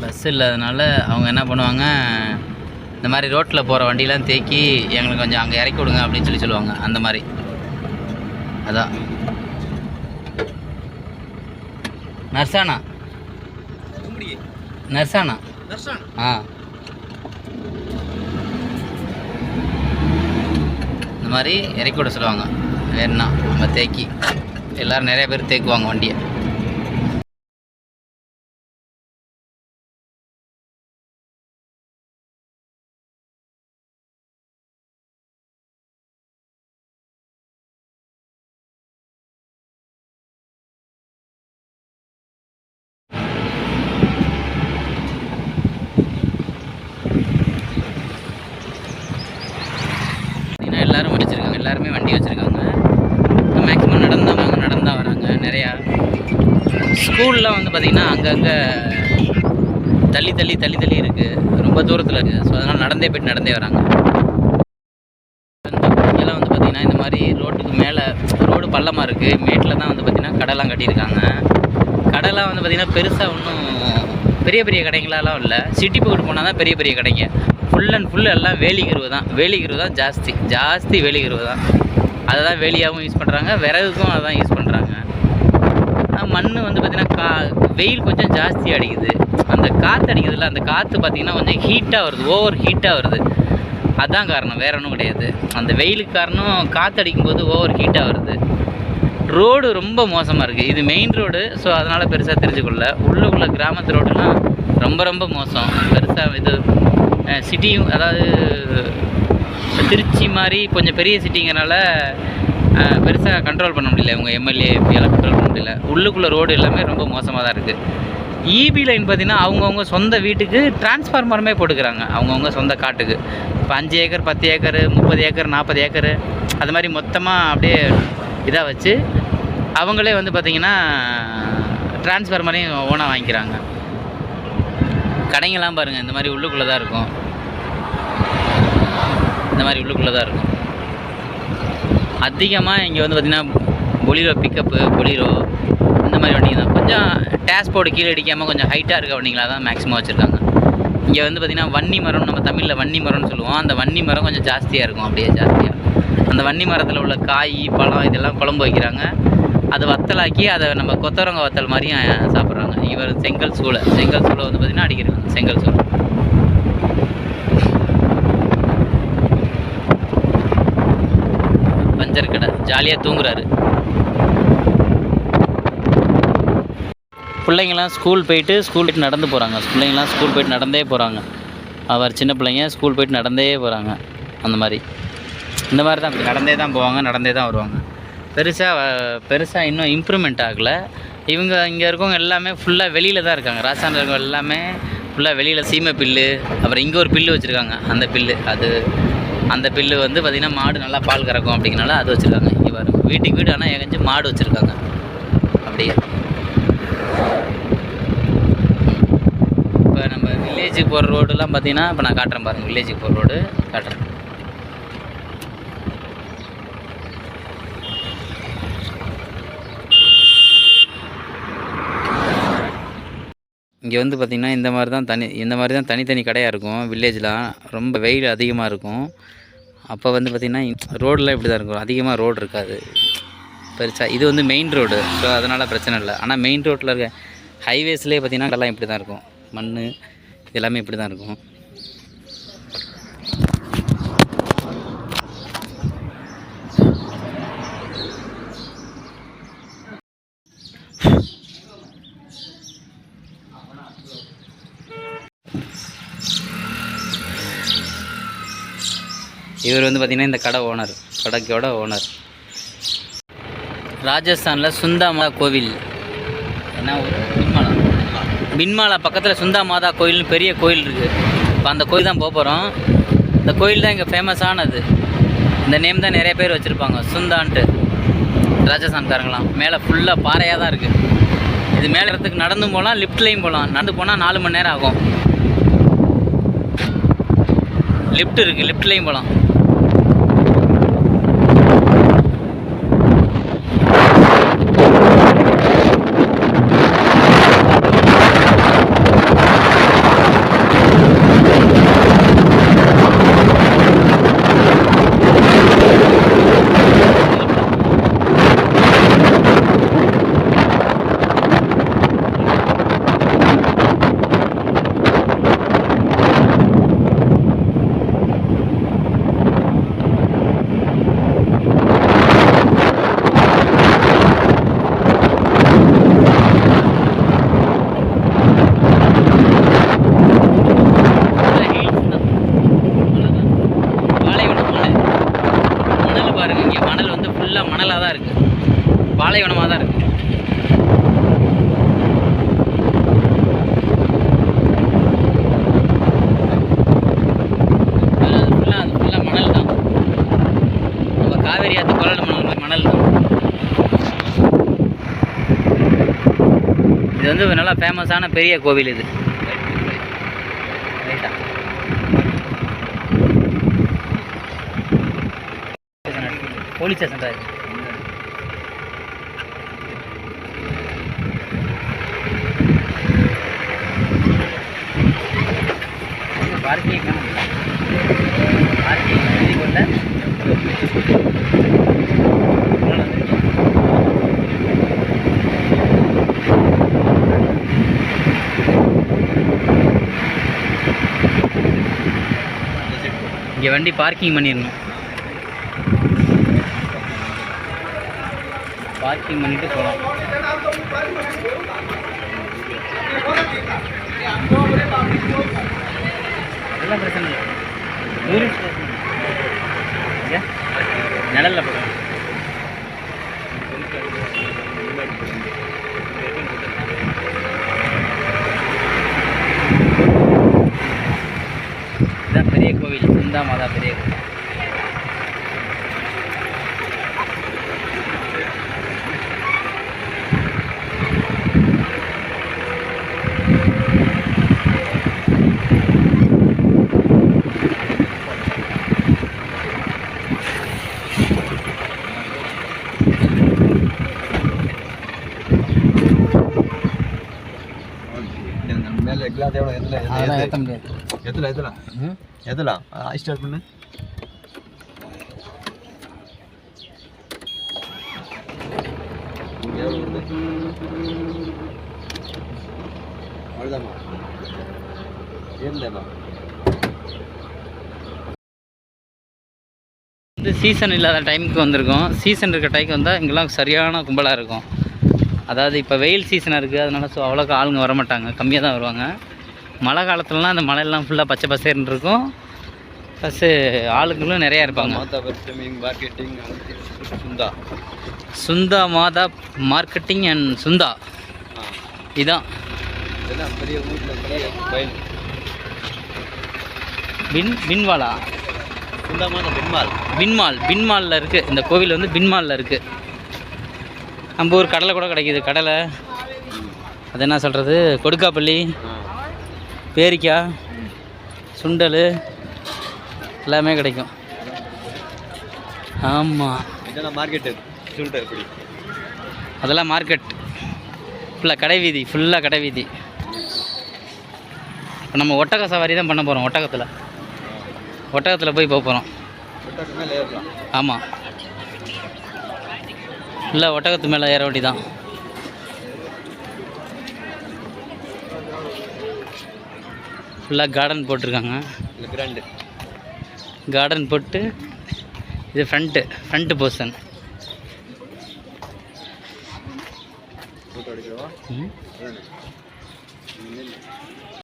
Bus இல்லாதனால அவங்க என்ன பண்ணுவாங்க, இந்த மாதிரி ரோட்டில் போகிற வண்டியெலாம் தேக்கி எங்களுக்கு கொஞ்சம் அங்கே இறக்கி விடுங்க அப்படின்னு சொல்லுவாங்க. அந்த மாதிரி அதான் நர்சானா நர்சானா இந்த மாதிரி இறக்கி விட சொல்லுவாங்க. வேறுனா நம்ம தேக்கி எல்லோரும் நிறைய பேர் தேக்குவாங்க வண்டியை. எல்லோரும் வச்சுருக்காங்க, எல்லாருமே வண்டி வச்சுருக்காங்க. மேக்ஸிமம் நடந்தான் வராங்க. நிறையா ஸ்கூல்லாம் வந்து பார்த்திங்கன்னா அங்கங்கே தள்ளி இருக்குது, ரொம்ப தூரத்தில் இருக்குது. ஸோ அதனால் நடந்தே வராங்க. இங்கெல்லாம் வந்து பார்த்திங்கன்னா இந்த மாதிரி ரோட்டுக்கு மேலே ரோடு பள்ளமாக இருக்குது, மேட்டில் தான் வந்து பார்த்திங்கன்னா கடைலாம் கட்டியிருக்காங்க. கடைலாம் வந்து பார்த்திங்கன்னா பெருசாக ஒன்றும் பெரிய கடைங்களாலாம் இல்லை. சிட்டி பக்கத்து போனால் தான் பெரிய கடைங்க. ஃபுல் அண்ட் ஃபுல் எல்லாம் வேலிகருவு தான் ஜாஸ்தி வேலிகருவு தான். அதை தான் வேலியாகவும் யூஸ் பண்ணுறாங்க, விறகுக்கும் அதை தான் யூஸ் பண்ணுறாங்க. மண் வந்து பார்த்திங்கன்னா வெயில் கொஞ்சம் ஜாஸ்தி அடிக்குது. அந்த காற்று அடிக்குதுல்ல, அந்த காற்று பார்த்திங்கன்னா கொஞ்சம் ஹீட்டாக வருது, ஓவர் ஹீட்டாக வருது. அதுதான் காரணம், வேறு ஒன்றும் கிடையாது. அந்த வெயிலுக்கு காரணம் காற்று அடிக்கும்போது ஓவர் ஹீட்டாக வருது. ரோடு ரொம்ப மோசமாக இருக்குது. இது மெயின் ரோடு, ஸோ அதனால் பெருசாக தெரிஞ்சுக்கொள்ள. உள்ளுக்குள்ள கிராமத்து ரோடுலாம் ரொம்ப மோசம். பெருசாக இது சிட்டியும், அதாவது திருச்சி மாதிரி கொஞ்சம் பெரிய சிட்டிங்கிறனால பெருசாக கண்ட்ரோல் பண்ண முடியல. இவங்க எம்எல்ஏ எம்பியெல்லாம் கண்ட்ரோல் பண்ண முடியல. உள்ளுக்குள்ளே ரோடு எல்லாமே ரொம்ப மோசமாக தான் இருக்குது. இபி லைன் பார்த்திங்கன்னா அவங்கவுங்க சொந்த வீட்டுக்கு டிரான்ஸ்ஃபார்மருமே போட்டுக்கிறாங்க, அவங்கவுங்க சொந்த காட்டுக்கு. இப்போ 5 ஏக்கர் 10 ஏக்கர் 30 ஏக்கர் 40 ஏக்கர் அது மாதிரி மொத்தமாக அப்படியே இதாக வச்சு அவங்களே வந்து பார்த்திங்கன்னா டிரான்ஸ்ஃபார்மரையும் ஓனாக வாங்கிக்கிறாங்க. கடைங்கெல்லாம் பாருங்கள், இந்த மாதிரி உள்ளுக்குள்ளே தான் இருக்கும். அதிகமாக இங்கே வந்து பார்த்திங்கன்னா பொலிரோ பிக்கப்பு, பொலிரோ இந்த மாதிரி வண்டிங்க தான். கொஞ்சம் டேஷ்போர்டு கீழே அடிக்காமல் கொஞ்சம் ஹைட்டாக இருக்க வண்டிங்களாக தான் மேக்ஸிமம் வச்சுருக்காங்க. இங்கே வந்து பார்த்திங்கன்னா வன்னி மரம், நம்ம தமிழில் வன்னி மரம்னு சொல்லுவோம். அந்த வன்னி மரம் கொஞ்சம் ஜாஸ்தியாக இருக்கும், அப்படியே ஜாஸ்தியாக. அந்த வன்னி மரத்தில் உள்ள காய் பழம் இதெல்லாம் குழம்பு வைக்கிறாங்க. அதை வத்தலாக்கி அதை நம்ம கொத்தவரங்க வத்தல் மாதிரியும் சாப்பிட்றாங்க. இவர் செங்கல் சூளை வந்து பார்த்திங்கன்னா அடிக்கிறாங்க, செங்கல் சூளை. பஞ்சர் கடை ஜாலியாக தூங்குறாரு. பிள்ளைங்களாம் ஸ்கூல் போயிட்டு நடந்து போகிறாங்க. அவர் சின்ன பிள்ளைங்க ஸ்கூல் போயிட்டு நடந்தே போகிறாங்க. அந்த மாதிரி இந்த மாதிரி தான் நடந்தே தான் போவாங்க, நடந்தே தான் வருவாங்க. பெருசாக இன்னும் இம்ப்ரூவ்மெண்ட் ஆகலை. இவங்க இங்கே இருக்கவங்க எல்லாமே ஃபுல்லாக வெளியில் தான் இருக்காங்க. ராஜஸ்தானில் இருக்கவங்க எல்லாமே ஃபுல்லாக வெளியில் சீமை பில்லு, அப்புறம் இங்கே ஒரு பில்லு வச்சுருக்காங்க. அந்த பில்லு வந்து பார்த்திங்கன்னா மாடு நல்லா பால் கறக்கும் அப்படிங்கிறனால அது வச்சுருக்காங்க. இங்கே பாருங்க, வீட்டுக்கு ஆனால் எங்கேஞ்சு மாடு வச்சுருக்காங்க. அப்படியே இப்போ நம்ம வில்லேஜுக்கு போகிற ரோடுலாம் பார்த்திங்கன்னா இப்போ நான் காட்டுறேன் பாருங்கள். வில்லேஜுக்கு போகிற ரோடு காட்டுறேன். இங்கே வந்து பார்த்திங்கன்னா இந்த மாதிரி தான் தனித்தனி கடையாக இருக்கும். வில்லேஜ்லாம் ரொம்ப வெயில் அதிகமாக இருக்கும். அப்போ வந்து பார்த்திங்கன்னா ரோடெலாம் இப்படி தான் இருக்கும், அதிகமாக ரோடு இருக்காது பெருசாக. இது வந்து மெயின் ரோடு, ஸோ அதனால் பிரச்சனை இல்லை. ஆனால் மெயின் ரோட்டில் இருக்க ஹைவேஸ்லேயே பார்த்திங்கன்னா எல்லாம் இப்படி தான் இருக்கும். மண் எல்லாமே இப்படி தான் இருக்கும். இவர் வந்து பார்த்திங்கன்னா இந்த கடைக்கோட ஓனர். ராஜஸ்தானில் சுந்தா மாதா கோவில், என்ன ஊர்? பின்மாலா பக்கத்தில் சுந்தா மாதா கோயில்னு பெரிய கோயில் இருக்குது. இப்போ அந்த கோயில் தான் போக போகிறோம். இந்த கோயில் தான் இங்கே ஃபேமஸானது. இந்த நேம் தான் நிறைய பேர் வச்சுருப்பாங்க, சுந்தான்ட்டு. ராஜஸ்தான்காரங்களாம். மேலே ஃபுல்லாக பாறையாக தான் இருக்குது. இது மேலே இடத்துக்கு நடந்து போகலாம், லிஃப்ட்லேயும் போகலாம். நடந்து போனால் 4 மணி நேரம் ஆகும். லிஃப்ட் இருக்குது, லிஃப்ட்லேயும் போகலாம். இது வந்து நல்லா ஃபேமஸான பெரிய கோவில் இது. ரைட்டா போலீஸ் ஸ்டேஷன் தான் இது. பார்க்கிங் பார்க்கிங் கொண்ட இங்கே வண்டி பார்க்கிங் பண்ணிடணும். பார்க்கிங் பண்ணிட்டு போகலாம். அதெல்லாம் பிரச்சனை இல்லை. டூரிஸ்ட் ஸ்டேஷன் நிழலில் போகலாம். இதுதான் பெரிய கோவில், சுந்தா மாதா பெரிய கோவில். அதெல்லாம் ஏற்ற முடியாது. ஸ்டார்ட் பண்ணு. அவ்வளோதாம்மா ஏறலமா. இது சீசன் இல்லாத டைமுக்கு வந்திருக்கோம். சீசன் இருக்க டைமுக்கு வந்தால் இங்கெல்லாம் சரியான கும்பலாக இருக்கும். அதாவது இப்போ வெயில் சீசனாக இருக்குது, அதனால அவ்வளோக்கு ஆளுங்க வரமாட்டாங்க, கம்மியாக தான் வருவாங்க. மழை காலத்துலலாம் அந்த மலையெல்லாம் ஃபுல்லாக பச்சை பசேர்னு இருக்கும். ப்ளஸ்ஸு ஆளுங்களும் நிறையா இருப்பாங்க. Marketing Sundha Sundha Mata marketing and சுந்தா இதான் பெரிய ஊரில் பின்வாலா சுந்தா மாதா பின்மாலில் இருக்குது. இந்த கோவில் வந்து பின்மாலில் இருக்குது. நம்ம ஊர் கடலை கூட கிடைக்கிது. கடலை அது என்ன சொல்கிறது, கொடுக்காப்பள்ளி, பேரிக்காய், சுண்டல் எல்லாமே கிடைக்கும். ஆமாம், மார்க்கெட்டு சொல்லிட்டு எப்படி அதெல்லாம் மார்க்கெட் ஃபுல்லாக கடை வீதி, ஃபுல்லாக கடை வீதி. இப்போ நம்ம ஒட்டக சவாரி தான் பண்ண போகிறோம். ஒட்டகத்தில் போய் போக போகிறோம். ஆமாம், இல்லை ஒட்டகத்து மேலே ஏற வேண்டி தான். ஃபுல்லாக கார்டன் போட்டிருக்காங்க. கார்டன் போட்டு இது ஃப்ரண்ட்டு போர்ஷன்.